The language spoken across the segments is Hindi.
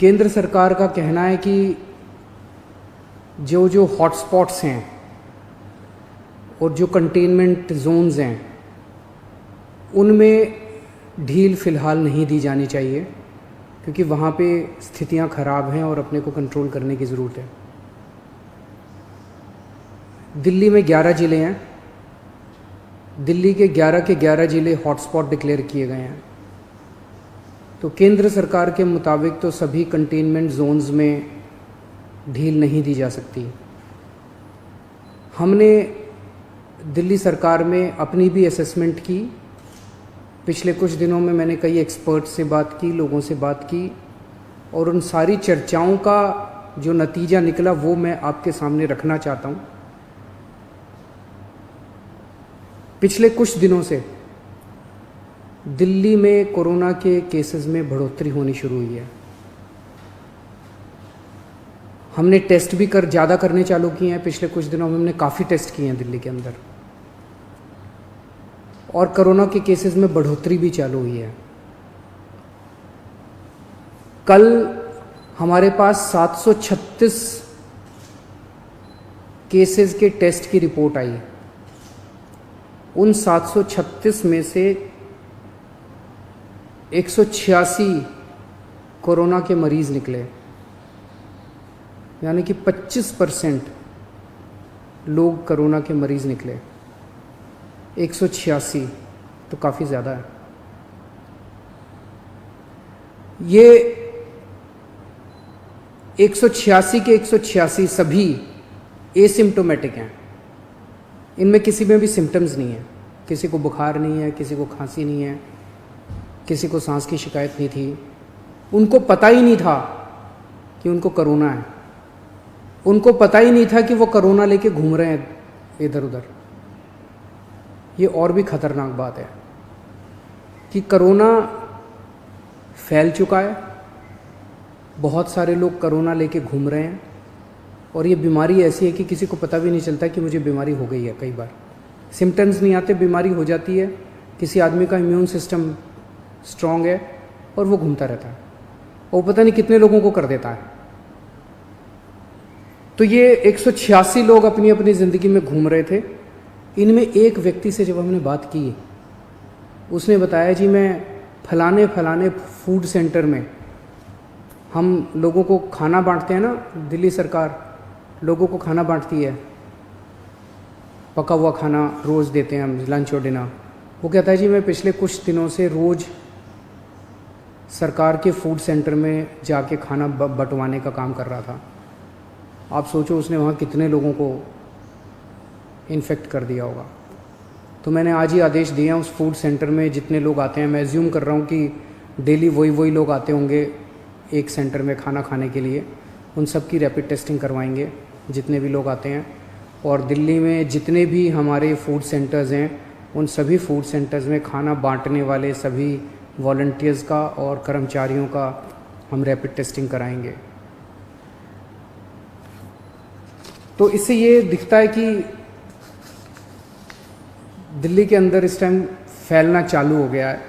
केंद्र सरकार का कहना है कि जो जो हॉटस्पॉट्स हैं और जो कंटेनमेंट जोन्स हैं उनमें ढील फ़िलहाल नहीं दी जानी चाहिए, क्योंकि वहाँ पे स्थितियाँ ख़राब हैं और अपने को कंट्रोल करने की ज़रूरत है। दिल्ली में 11 ज़िले हैं। दिल्ली के 11 ज़िले हॉटस्पॉट डिक्लेयर किए गए हैं। तो केंद्र सरकार के मुताबिक तो सभी कंटेनमेंट जोन्स में ढील नहीं दी जा सकती। हमने दिल्ली सरकार में अपनी भी असेसमेंट की। पिछले कुछ दिनों में मैंने कई एक्सपर्ट से बात की, लोगों से बात की, और उन सारी चर्चाओं का जो नतीजा निकला वो मैं आपके सामने रखना चाहता हूँ। पिछले कुछ दिनों से दिल्ली में कोरोना के केसेस में बढ़ोतरी होनी शुरू हुई है। हमने टेस्ट भी ज़्यादा करने चालू किए हैं। पिछले कुछ दिनों में हमने काफ़ी टेस्ट किए हैं दिल्ली के अंदर, और कोरोना के केसेस में बढ़ोतरी भी चालू हुई है। कल हमारे पास 736 केसेस के टेस्ट की रिपोर्ट आई। उन 736 में से 186 कोरोना के मरीज निकले, यानी कि 25% लोग कोरोना के मरीज निकले। 186 तो काफ़ी ज़्यादा है। ये 186 के 186 सभी एसिम्टोमेटिक हैं। इनमें किसी में भी सिम्टम्स नहीं है। किसी को बुखार नहीं है, किसी को खांसी नहीं है, किसी को सांस की शिकायत नहीं थी। उनको पता ही नहीं था कि उनको कोरोना है। उनको पता ही नहीं था कि वो कोरोना लेके घूम रहे हैं इधर उधर। ये और भी खतरनाक बात है कि कोरोना फैल चुका है। बहुत सारे लोग कोरोना लेके घूम रहे हैं, और ये बीमारी ऐसी है कि किसी को पता भी नहीं चलता कि मुझे बीमारी हो गई है। कई बार सिम्टम्स नहीं आते, बीमारी हो जाती है। किसी आदमी का इम्यून सिस्टम स्ट्रांग है और वो घूमता रहता है, और पता नहीं कितने लोगों को कर देता है। तो ये 186 लोग अपनी अपनी ज़िंदगी में घूम रहे थे। इनमें एक व्यक्ति से जब हमने बात की, उसने बताया जी मैं फलाने फलाने फूड सेंटर में, हम लोगों को खाना बांटते हैं ना, दिल्ली सरकार लोगों को खाना बांटती है, पका हुआ खाना रोज़ देते हैं हम, लंच और डिनर। वो कहता है जी मैं पिछले कुछ दिनों से रोज़ सरकार के फूड सेंटर में जाके खाना बंटवाने का काम कर रहा था। आप सोचो उसने वहाँ कितने लोगों को इन्फेक्ट कर दिया होगा। तो मैंने आज ही आदेश दिए हैं उस फूड सेंटर में जितने लोग आते हैं, मैं एज्यूम कर रहा हूँ कि डेली वही लोग आते होंगे एक सेंटर में खाना खाने के लिए, उन सब की रैपिड टेस्टिंग करवाएंगे जितने भी लोग आते हैं। और दिल्ली में जितने भी हमारे फूड सेंटर्स हैं, उन सभी फूड सेंटर्स में खाना बांटने वाले सभी वॉलंटियर्स का और कर्मचारियों का हम रैपिड टेस्टिंग कराएंगे। तो इससे ये दिखता है कि दिल्ली के अंदर इस टाइम फैलना चालू हो गया है।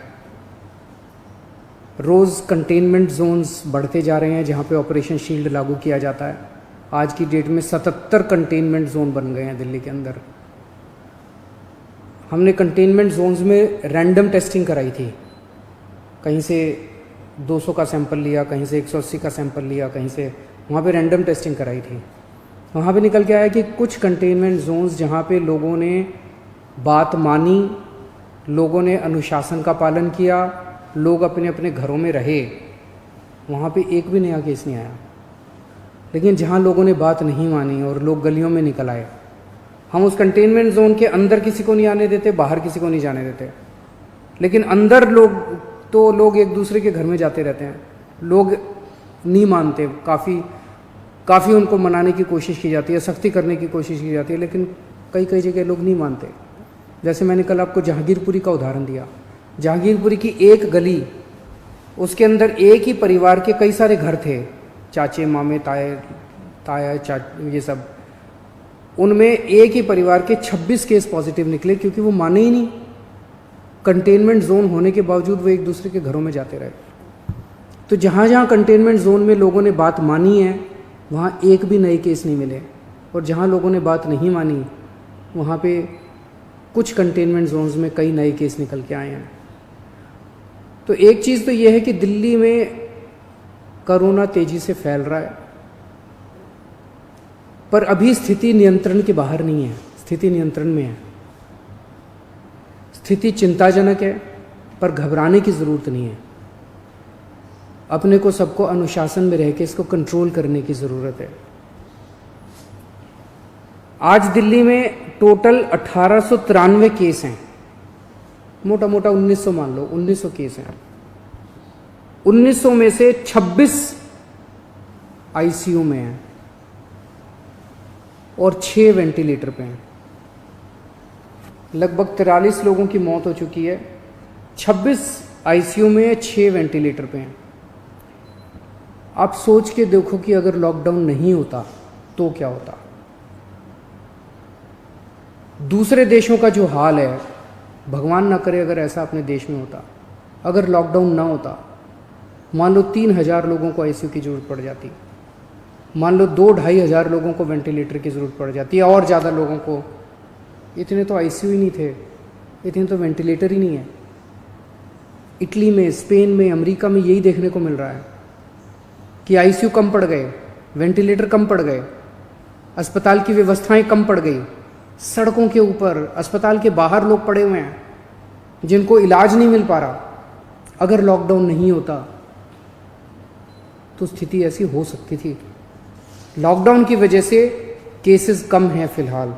रोज़ कंटेनमेंट जोन्स बढ़ते जा रहे हैं जहाँ पे ऑपरेशन शील्ड लागू किया जाता है। आज की डेट में 77 कंटेनमेंट जोन बन गए हैं दिल्ली के अंदर। हमने कंटेनमेंट जोन्स में रैंडम टेस्टिंग कराई थी। कहीं से 200 का सैंपल लिया, कहीं से 180 का सैंपल लिया, कहीं से, वहाँ पे रैंडम टेस्टिंग कराई थी। वहाँ पे निकल के आया कि कुछ कंटेनमेंट जोन्स जहाँ पे लोगों ने बात मानी, लोगों ने अनुशासन का पालन किया, लोग अपने अपने घरों में रहे, वहाँ पे एक भी नया केस नहीं आया। लेकिन जहाँ लोगों ने बात नहीं मानी और लोग गलियों में निकल आए, हम उस कंटेनमेंट जोन के अंदर किसी को नहीं आने देते, बाहर किसी को नहीं जाने देते। लेकिन अंदर लोग एक दूसरे के घर में जाते रहते हैं। लोग नहीं मानते, काफ़ी उनको मनाने की कोशिश की जाती है, सख्ती करने की कोशिश की जाती है, लेकिन कई जगह लोग नहीं मानते। जैसे मैंने कल आपको जहांगीरपुरी का उदाहरण दिया। जहांगीरपुरी की एक गली, उसके अंदर एक ही परिवार के कई सारे घर थे, चाचे मामे ताया ये सब। उनमें एक ही परिवार के 26 केस पॉजिटिव निकले, क्योंकि वो माने ही नहीं। कंटेनमेंट जोन होने के बावजूद वो एक दूसरे के घरों में जाते रहे। तो जहाँ जहाँ कंटेनमेंट जोन में लोगों ने बात मानी है वहाँ एक भी नए केस नहीं मिले, और जहाँ लोगों ने बात नहीं मानी वहाँ पे कुछ कंटेनमेंट जोन्स में कई नए केस निकल के आए हैं। तो एक चीज़ तो ये है कि दिल्ली में कोरोना तेजी से फैल रहा है, पर अभी स्थिति नियंत्रण के बाहर नहीं है, स्थिति नियंत्रण में है। स्थिति चिंताजनक है, पर घबराने की ज़रूरत नहीं है। अपने को सबको अनुशासन में रह के इसको कंट्रोल करने की ज़रूरत है। आज दिल्ली में टोटल 1893 केस हैं, मोटा मोटा 1900 मान लो, 1900 केस हैं। 1900 में से 26 आईसीयू में हैं और 6 वेंटिलेटर पे हैं। लगभग 43 लोगों की मौत हो चुकी है। 26 आईसीयू में है, 6 वेंटिलेटर पे हैं। आप सोच के देखो कि अगर लॉकडाउन नहीं होता तो क्या होता। दूसरे देशों का जो हाल है, भगवान ना करे अगर ऐसा अपने देश में होता, अगर लॉकडाउन ना होता, मान लो 3000 लोगों को आईसीयू की ज़रूरत पड़ जाती, मान लो 2-2.5 हज़ार लोगों को वेंटिलेटर की ज़रूरत पड़ जाती है, और ज़्यादा लोगों को। इतने तो आईसीयू ही नहीं थे, इतने तो वेंटिलेटर ही नहीं है। इटली में, स्पेन में, अमेरिका में यही देखने को मिल रहा है कि आईसीयू कम पड़ गए, वेंटिलेटर कम पड़ गए, अस्पताल की व्यवस्थाएं कम पड़ गई। सड़कों के ऊपर, अस्पताल के बाहर लोग पड़े हुए हैं जिनको इलाज नहीं मिल पा रहा। अगर लॉकडाउन नहीं होता तो स्थिति ऐसी हो सकती थी। लॉकडाउन की वजह से केसेस कम हैं फिलहाल।